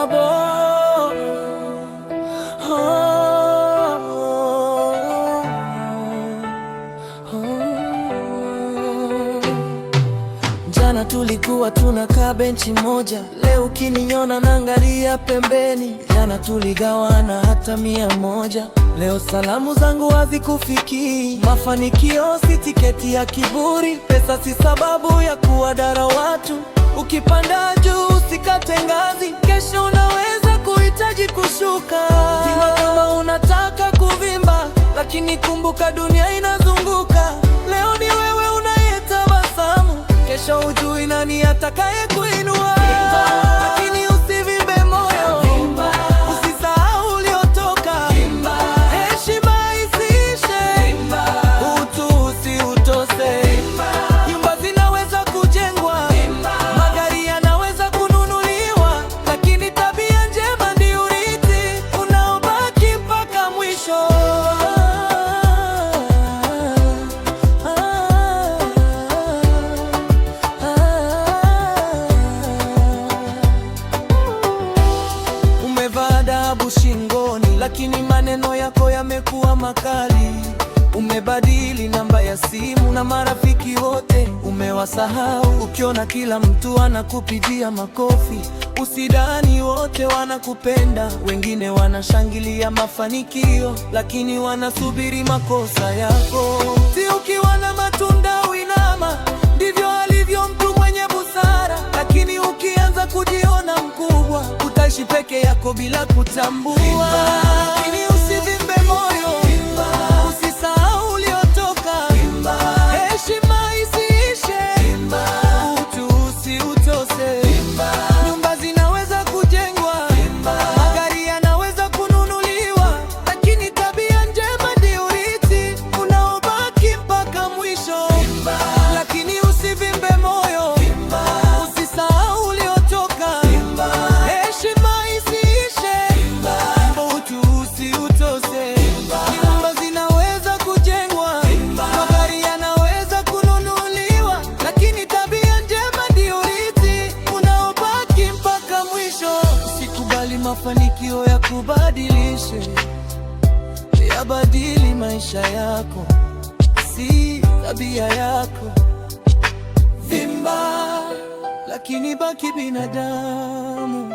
Babo. Jana tulikuwa tunakaa benchi moja, leo ukiniona naangalia pembeni. Jana tuligawana hata 100, leo salamu zangu hazikufikii. Mafanikio si tiketi ya kiburi, pesa si sababu ya kuwadara watu. Ukipanda juu usikate ngazi, kesho unaweza kuhitaji kushuka. Pima kama unataka kuvimba, lakini kumbuka dunia inazunguka. Leo ni wewe unayetabasamu, kesho hujui nani atakaye kuinua. Lakini usivimbe moyo, usisahau uliotoka. Heshima isiishe, utu usiutose. Nyumba zinaweza kujengwa, magari yanaweza kununuliwa, lakini tabia njema ndio urithi unaobaki mpaka mwisho. Umevaa dhahabu shingoni, lakini maneno yako yamekuwa makali. Umebadili namba ya simu na marafiki wote umewasahau. Ukiona kila mtu anakupigia makofi, usidhani wote wanakupenda. Wengine wanashangilia mafanikio, lakini wanasubiri makosa yako. Si ukiwa na matunda uinama, ndivyo alivyo mtu mwenye busara. Lakini ukianza kujiona mkubwa, utaishi peke yako bila kutambua. Lakini usivimbe moyo, usisahau uliotoka. Heshima isiishe, utu usiutose. Nyumba zinaweza kujengwa, magari yanaweza kununuliwa, lakini tabia njema ndio urithi unaobaki mpaka mwisho. Lakini usivimbe moyo, usisahau uliotoka. Heshima isiishe, utu usiutose. Nyumba zinaweza kujengwa, magari yanaweza kununuliwa, lakini tabia njema ndio urithi unaobaki mpaka mwisho. Usikubali mafanikio ya kubadilishe, yabadili maisha yako, si tabia yako. Vimba lakini baki binadamu.